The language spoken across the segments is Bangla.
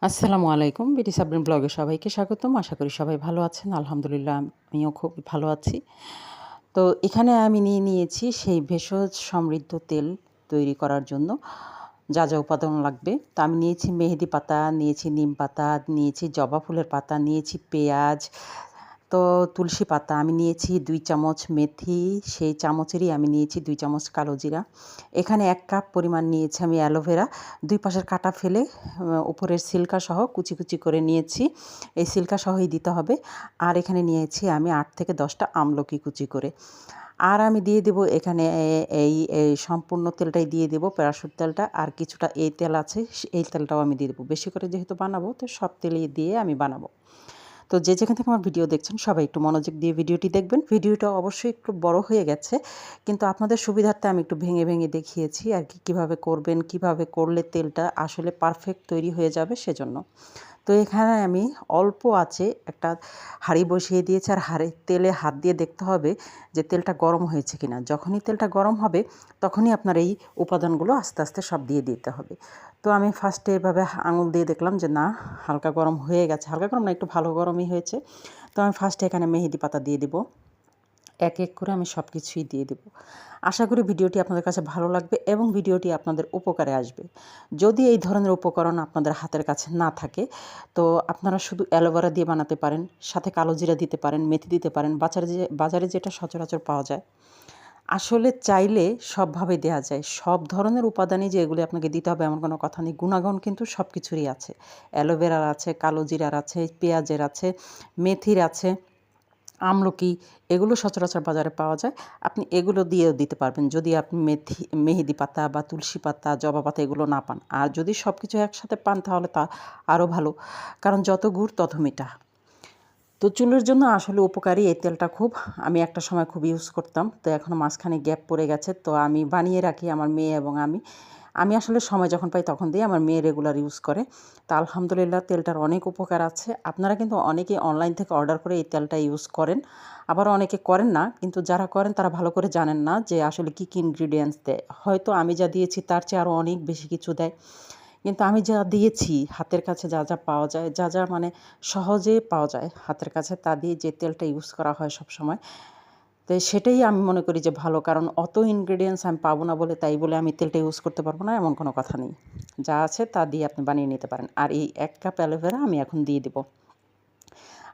আসসালামু আলাইকুম। বিডি সাবরিন ব্লগে সবাইকে স্বাগতম। আশা করি সবাই ভালো আছেন। আলহামদুলিল্লাহ আমিও খুব ভালো আছি। তো এখানে আমি নিয়েছি সেই ভেষজ সমৃদ্ধ তেল তৈরি করার জন্য যা উপাদান লাগবে। তো আমি নিয়েছি মেহেদি পাতা, নিয়েছি নিম পাতা, নিয়েছি জবা ফুলের পাতা, নিয়েছি পেঁয়াজ, তো তুলসী পাতা আমি নিয়েছি ২ চামচ, মেথি সেই চামচেরই আমি নিয়েছি ২ চামচ কালো জিরা। এখানে ১ কাপ পরিমাণ নিয়েছি আমি অ্যালোভেরা। ২ পাশের কাঁটা ফেলে উপরের ছিলকা সহ কুচি করে নিয়েছি। এই ছিলকা সহই দিতে হবে। আর এখানে নিয়েছি আমি ৮ থেকে ১০ টা আমলকি কুচি করে। আর আমি দিয়ে দেব এখানে এই সম্পূর্ণ তেলটাই দিয়ে দেব, প্যারাশুট তেলটা। আর কিছুটা এই তেল আছে, এই তেলটাও আমি দিয়ে দেব। বেশি করে যেহেতু বানাবো তো সব তেলই দিয়ে আমি বানাবো। তো যে যেখান থেকে আমার ভিডিও দেখছেন সবাই একটু মনোযোগ দিয়ে ভিডিওটি দেখবেন। ভিডিওটা অবশ্যই একটু বড় হয়ে গেছে, কিন্তু আপনাদের সুবিধার্থে আমি একটু ভেঙে দেখিয়েছি আর কি, কীভাবে করবেন, কিভাবে করলে তেলটা আসলে পারফেক্ট তৈরি হয়ে যাবে সেজন্য। তো এখানে আমি অল্প আঁচে একটা হাঁড়ি বসিয়ে দিয়েছি, আর তেলে হাত দিয়ে দেখতে হবে যে তেলটা গরম হয়েছে কিনা। যখনই তেলটা গরম হবে তখনই আপনার এই উপাদানগুলো আস্তে আস্তে সব দিয়ে দিতে হবে। তো আমি ফার্স্টে এভাবে আঙুল দিয়ে দেখলাম যে না, হালকা গরম হয়ে গেছে। হালকা গরম না, একটু ভালো গরমই হয়েছে। তো আমি ফার্স্টে এখানে মেহেদি পাতা দিয়ে দেব। এক করে আমি সব কিছুই দিয়ে দেব। আশা করি ভিডিওটি আপনাদের কাছে ভালো লাগবে এবং ভিডিওটি আপনাদের উপকারে আসবে। যদি এই ধরনের উপকরণ আপনাদের হাতের কাছে না থাকে তো আপনারা শুধু অ্যালোভেরা দিয়ে বানাতে পারেন, সাথে কালো জিরা দিতে পারেন, মেথি দিতে পারেন। বাজারে যেটা সচরাচর পাওয়া যায়। আসলে চাইলে সবভাবে দেয়া যায়। সব ধরনের উপাদানই যে এগুলি আপনাকে দিতে হবে এমন কোনো কথা নেই। গুণাগুণ কিন্তু সব কিছুরই আছে। অ্যালোভেরার আছে, কালো জিরার আছে, পেঁয়াজের আছে, মেথির আছে, আমলকি, এগুলো সচরাচর বাজারে পাওয়া যায়। আপনি এগুলো দিয়েও দিতে পারবেন যদি আপনি মেহেদি পাতা বা তুলসী পাতা, জবা পাতা এগুলো না পান। আর যদি সব কিছু একসাথে পান তাহলে তা আরও ভালো। কারণ যত গুড় তত মিঠা। তো চুলের জন্য আসলে উপকারী এই তেলটা খুব। আমি একটা সময় খুব ইউজ করতাম। তো এখনও মাঝখানে গ্যাপ পড়ে গেছে। তো আমি বানিয়ে রাখি আমার মেয়ে এবং আমি। আমি আসলে সময় যখন পাই তখন দিই, আমার মেয়ে রেগুলার ইউজ করে। তো আলহামদুলিল্লাহ তেলটার অনেক উপকার আছে। আপনারা কিন্তু অনেকেই অনলাইন থেকে অর্ডার করে এই তেলটা ইউজ করেন। আবার অনেকে করেন না। কিন্তু যারা করেন তারা ভালো করে জানেন না যে আসলে কী ইনগ্রিডিয়েন্টস দেয়। হয়তো আমি যা দিয়েছি তার চেয়ে আরও অনেক বেশি কিছু দেয়। কিন্তু আমি যা দিয়েছি, হাতের কাছে যা পাওয়া যায়, যা মানে সহজে পাওয়া যায় হাতের কাছে, তা দিয়ে যে তেলটা ইউজ করা হয় সবসময়, তো সেটাই আমি মনে করি যে ভালো। কারণ অত ইনগ্রিডিয়েন্টস আমি পাবো না বলে তাই বলে আমি তেলটা ইউজ করতে পারবো না এমন কোনো কথা নেই। যা আছে তা দিয়ে আপনি বানিয়ে নিতে পারেন। আর এই ১ কাপ অ্যালোভেরা আমি এখন দিয়ে দেব।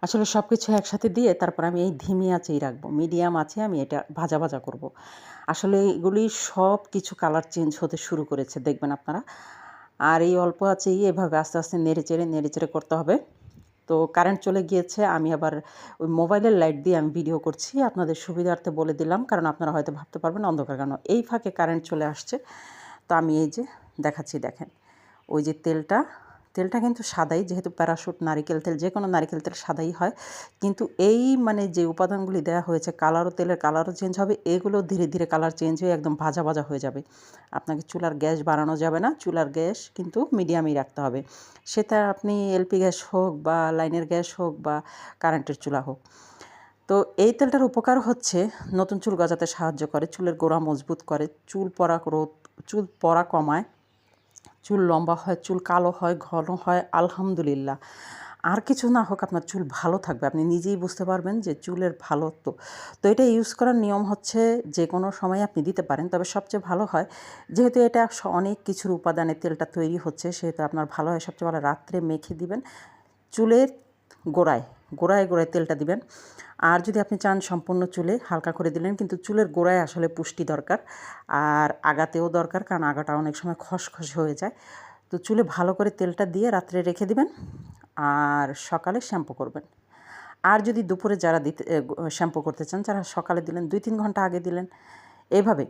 আসলে সব কিছু একসাথে দিয়ে তারপর আমি এই ধিমি আঁচেই রাখবো। মিডিয়াম আঁচে আমি এটা ভাজা করব। আসলে এগুলি সব কিছু কালার চেঞ্জ হতে শুরু করেছে দেখবেন আপনারা। আর এই অল্প আঁচেই এভাবে আস্তে আস্তে নেড়েচেড়ে করতে হবে। তো কারেন্ট চলে গিয়েছে। আমি আবার ওই মোবাইলের লাইট দিয়ে আমি ভিডিও করছি। আপনাদের সুবিধার্থে বলে দিলাম, কারণ আপনারা হয়তো ভাবতে পারবেন অন্ধকার কেন। এই ফাঁকে কারেন্ট চলে আসছে। তো আমি এই যে দেখাচ্ছি, দেখেন। ওই যে তেলটা কিন্তু সাদাই, যেহেতু প্যারাশুট নারিকেল তেল, যে কোনো নারিকেল তেল সাদাই হয়। কিন্তু এই মানে যে উপাদানগুলি দেওয়া হয়েছে, তেলের কালারও চেঞ্জ হবে। এগুলো ধীরে কালার চেঞ্জ হয়ে একদম ভাজা হয়ে যাবে। আপনাকে চুলার গ্যাস বাড়ানো যাবে না। চুলার গ্যাস কিন্তু মিডিয়ামই রাখতে হবে। সেটা আপনি এলপি গ্যাস হোক বা লাইনের গ্যাস হোক বা কারেন্টের চুলা হোক। তো এই তেলটার উপকার হচ্ছে নতুন চুল গজাতে সাহায্য করে, চুলের গোড়া মজবুত করে, চুল পড়া কমায়, চুল লম্বা হয়, চুল কালো হয়, ঘন হয়, আলহামদুলিল্লাহ। আর কিছু না হোক আপনার চুল ভালো থাকবে। আপনি নিজেই বুঝতে পারবেন যে চুলের ভালো তো এটা ইউজ করার নিয়ম হচ্ছে যে কোনো সময় আপনি দিতে পারেন। তবে সবচেয়ে ভালো হয়, যেহেতু এটা অনেক কিছুর উপাদানে তেলটা তৈরি হচ্ছে, সেহেতু আপনার ভালো হয় সবচেয়ে ভালো রাত্রে মেখে দিবেন চুলের গোড়ায় তেলটা দিবেন। আর যদি আপনি চান সম্পূর্ণ চুলে হালকা করে দিলেন, কিন্তু চুলের গোড়ায় আসলে পুষ্টি দরকার, আর আগাতেও দরকার, কারণ আগাটা অনেক সময় খসখসে হয়ে যায়। তো চুলে ভালো করে তেলটা দিয়ে রাত্রে রেখে দিবেন আর সকালে শ্যাম্পু করবেন। আর যদি দুপুরে যারা শ্যাম্পু করতে চান, যারা সকালে দিলেন ২-৩ ঘন্টা আগে দিলেন, এভাবে।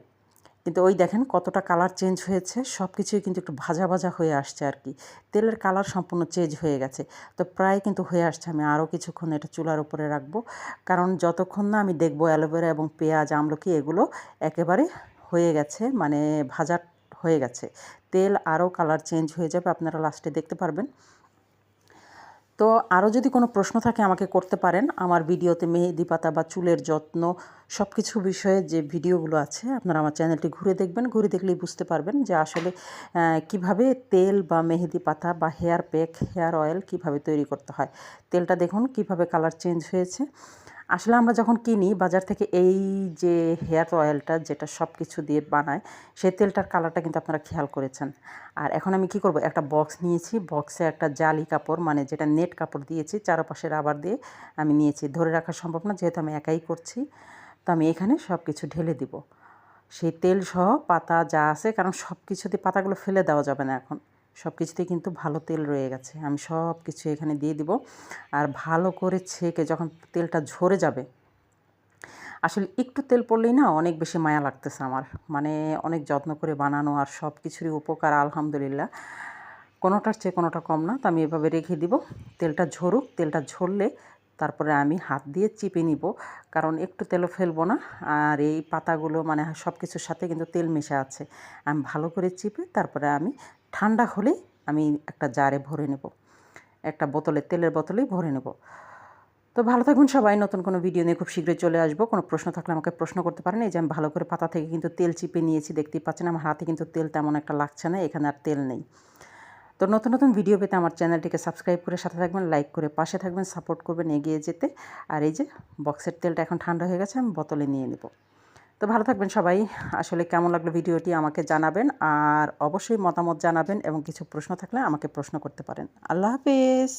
কিন্তু ওই দেখেন কতটা কালার চেঞ্জ হয়েছে, সব কিছুই কিন্তু একটু ভাজা হয়ে আসছে আর কি। তেলের কালার সম্পূর্ণ চেঞ্জ হয়ে গেছে। তো প্রায় কিন্তু হয়ে আসছে। আমি আরও কিছুক্ষণ এটা চুলার উপরে রাখবো, কারণ যতক্ষণ না আমি দেখবো অ্যালোভেরা এবং পেঁয়াজ, আমলকি এগুলো একেবারে হয়ে গেছে, মানে ভাজা হয়ে গেছে। তেল আরও কালার চেঞ্জ হয়ে যাবে, আপনারা লাস্টে দেখতে পারবেন। তো তো আরও যদি কোনো প্রশ্ন থাকে আমাকে করতে পারেন। আমার ভিডিওতে মেহেদি পাতা বা চুলের যত্ন সব কিছু বিষয়ে যে ভিডিওগুলো আছে আপনারা আমার চ্যানেলটি ঘুরে দেখবেন। ঘুরে দেখলেই বুঝতে পারবেন যে আসলে কিভাবে তেল বা মেহেদি পাতা বা হেয়ার প্যাক, হেয়ার অয়েল কিভাবে তৈরি করতে হয়। তেলটা দেখুন কিভাবে কালার চেঞ্জ হয়েছে। আসলে আমরা যখন কিনি বাজার থেকে এই যে হেয়ার অয়েলটা যেটা সব কিছু দিয়ে বানায়, সেই তেলটার কালারটা কিন্তু আপনারা খেয়াল করেছেন। আর এখন আমি কি করব, একটা বক্স নিয়েছি, বক্সে একটা জালি কাপড় মানে যেটা নেট কাপড় দিয়েছি, চারপাশে রাবার দিয়ে আমি নিয়েছি। ধরে রাখা সম্ভব না যেহেতু আমি একাই করছি। তো আমি এখানে সব কিছু ঢেলে দিব, সেই তেল সহ পাতা যা আছে, কারণ সব কিছুতে পাতাগুলো ফেলে দেওয়া যাবে না এখন। সব কিছুতেই কিন্তু ভালো তেল রয়ে গেছে। আমি সব কিছু এখানে দিয়ে দিব। আর ভালো করে ছেঁকে যখন তেলটা ঝরে যাবে, আসলে একটু তেল পড়লেই না অনেক বেশি মায়া লাগতেছে আমার। মানে অনেক যত্ন করে বানানো আর সব কিছুরই উপকার আলহামদুলিল্লাহ। কোনোটার চেয়ে কোনোটা কম না। তো আমি এভাবে রেখে দিব, তেলটা ঝরুক। তেলটা ঝরলে তারপরে আমি হাত দিয়ে চিপে নিব, কারণ একটু তেলও ফেলবো না। আর এই পাতাগুলো মানে সব কিছুর সাথে কিন্তু তেল মেশা আছে। আমি ভালো করে চিপে তারপরে আমি ঠান্ডা হলেই আমি একটা জারে ভরে নেব, একটা বোতলে, তেলের বোতলেই ভরে নেব। তো ভালো থাকবেন সবাই। নতুন কোনো ভিডিও নিয়ে খুব শীঘ্রই চলে আসবো। কোনো প্রশ্ন থাকলে আমাকে প্রশ্ন করতে পারেন। এই যে আমি ভালো করে পাতা থেকে কিন্তু তেল চিপে নিয়েছি, দেখতেই পাচ্ছেন আমার হাতে কিন্তু তেল তেমন একটা লাগছে না, এখানে আর তেল নেই। তো নতুন নতুন ভিডিও পেতে আমার চ্যানেলটিকে সাবস্ক্রাইব করে সাথে থাকবেন, লাইক করে পাশে থাকবেন, সাপোর্ট করবেন এগিয়ে যেতে। আর এই যে বক্সের তেলটা এখন ঠান্ডা হয়ে গেছে, আমি বোতলে নিয়ে নেব। তো ভালো থাকবেন সবাই। আসলে কেমন লাগলো ভিডিওটি আমাকে জানাবেন, আর অবশ্যই মতামত জানাবেন এবং কিছু প্রশ্ন থাকলে আমাকে প্রশ্ন করতে পারেন। আল্লাহ হাফেজ।